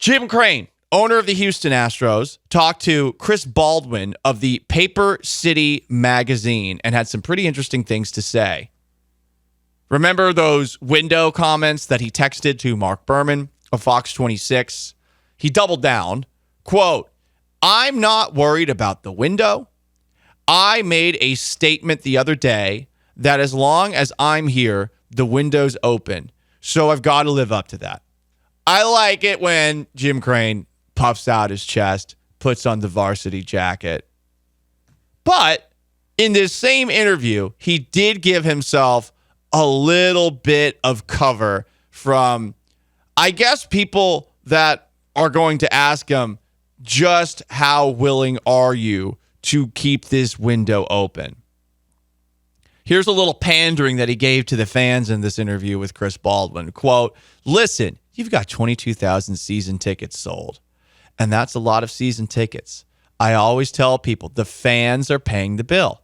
Jim Crane, owner of the Houston Astros, talked to Chris Baldwin of the Paper City magazine and had some pretty interesting things to say. Remember those window comments that he texted to Mark Berman of Fox 26? He doubled down, quote, "I'm not worried about the window. I made a statement the other day that as long as I'm here, the window's open. So I've got to live up to that." I like it when Jim Crane puffs out his chest, puts on the varsity jacket. But in this same interview, he did give himself a little bit of cover from, I guess, people that are going to ask him, just how willing are you to keep this window open? Here's a little pandering that he gave to the fans in this interview with Chris Baldwin. Quote, "Listen, you've got 22,000 season tickets sold, and that's a lot of season tickets. I always tell people the fans are paying the bill.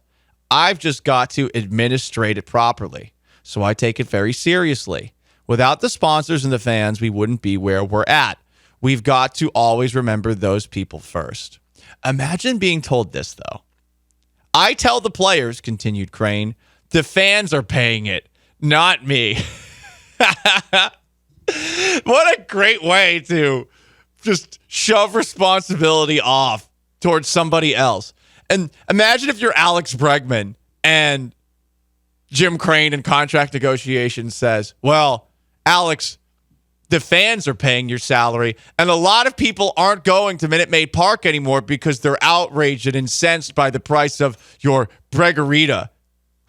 I've just got to administrate it properly, so I take it very seriously. Without the sponsors and the fans, we wouldn't be where we're at. We've got to always remember those people first." Imagine being told this, though. "I tell the players," continued Crane, "the fans are paying it, not me." What a great way to just shove responsibility off towards somebody else. And imagine if you're Alex Bregman and Jim Crane in contract negotiations says, "Well, Alex, the fans are paying your salary, and a lot of people aren't going to Minute Maid Park anymore because they're outraged and incensed by the price of your Bregarita,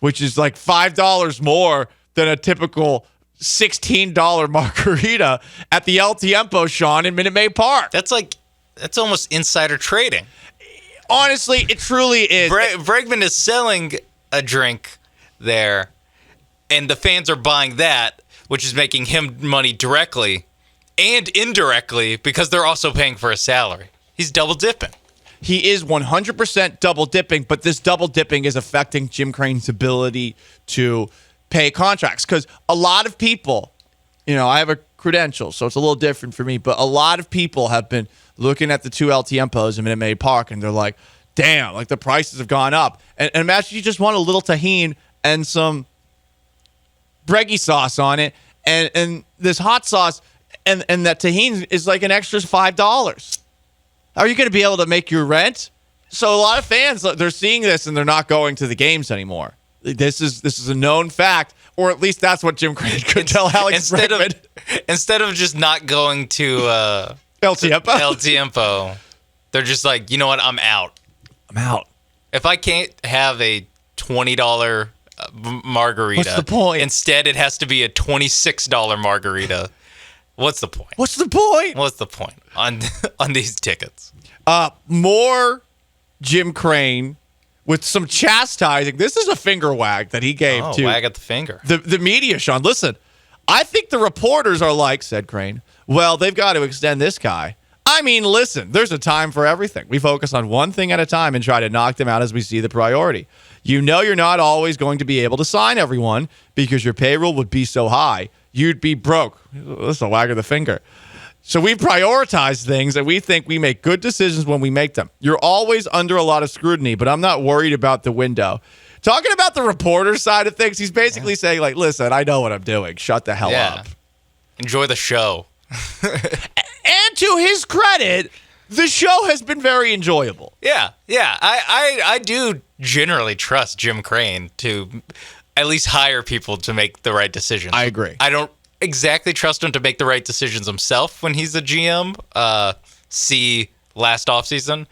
which is like $5 more than a typical $16 margarita at the El Tiempo, Sean, in Minute Maid Park." That's almost insider trading. Honestly, it truly is. Bregman is selling a drink there, and the fans are buying that, which is making him money directly and indirectly because they're also paying for his salary. He's double dipping. He is 100% double dipping, but this double dipping is affecting Jim Crane's ability to pay contracts because a lot of people, I have a credential, so it's a little different for me, but a lot of people have been looking at the two El Tiempos in Minute Maid Park, and they're like, damn, like the prices have gone up. And imagine you just want a little tahini and some breggy sauce on it, and this hot sauce, and that tahini is like an extra $5. How are you going to be able to make your rent? So a lot of fans, they're seeing this, and they're not going to the games anymore. This is a known fact, or at least that's what Jim Crane could tell Alex Bregman. Instead of just not going to El Tiempo, they're just like, you know what, I'm out. If I can't have a $20 margarita, what's the point? Instead, it has to be a $26 margarita. What's the point? What's the point on these tickets? More Jim Crane with some chastising. This is a finger wag that he gave to wag at the finger. The media, Sean. Listen, I think the reporters are like, said Crane, well, they've got to extend this guy. I mean, listen, there's a time for everything. We focus on one thing at a time and try to knock them out as we see the priority. You're not always going to be able to sign everyone because your payroll would be so high. You'd be broke. That's a wag of the finger. So we prioritize things, and we think we make good decisions when we make them. You're always under a lot of scrutiny, but I'm not worried about the window. Talking about the reporter side of things, he's basically saying, like, listen, I know what I'm doing. Shut the hell up. Enjoy the show. And to his credit, the show has been very enjoyable. Yeah. I do generally trust Jim Crane to at least hire people to make the right decisions. I agree. I don't exactly trust him to make the right decisions himself when he's a GM. See last offseason.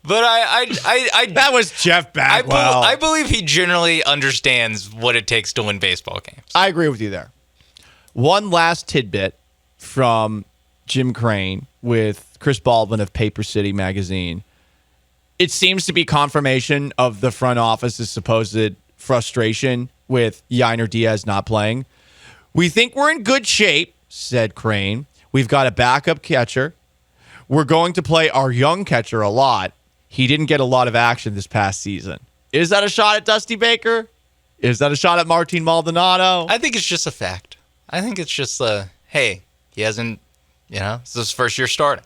but I that was Jeff Bagwell. I believe he generally understands what it takes to win baseball games. I agree with you there. One last tidbit from Jim Crane with Chris Baldwin of Paper City magazine. It seems to be confirmation of the front office's supposed frustration with Yainer Diaz not playing. "We think we're in good shape," said Crane. "We've got a backup catcher. We're going to play our young catcher a lot. He didn't get a lot of action this past season." Is that a shot at Dusty Baker? Is that a shot at Martin Maldonado? I think it's just a fact. I think it's just hey, He hasn't, it's his first year starting.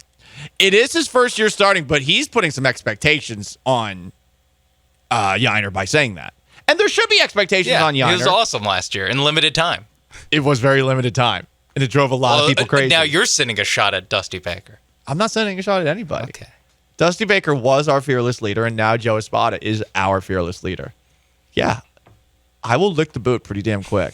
It is his first year starting, but he's putting some expectations on Yiner by saying that. And there should be expectations on Yiner. He was awesome last year in limited time. It was very limited time, and it drove a lot of people crazy. Now you're sending a shot at Dusty Baker. I'm not sending a shot at anybody. Okay. Dusty Baker was our fearless leader, and now Joe Espada is our fearless leader. Yeah. I will lick the boot pretty damn quick.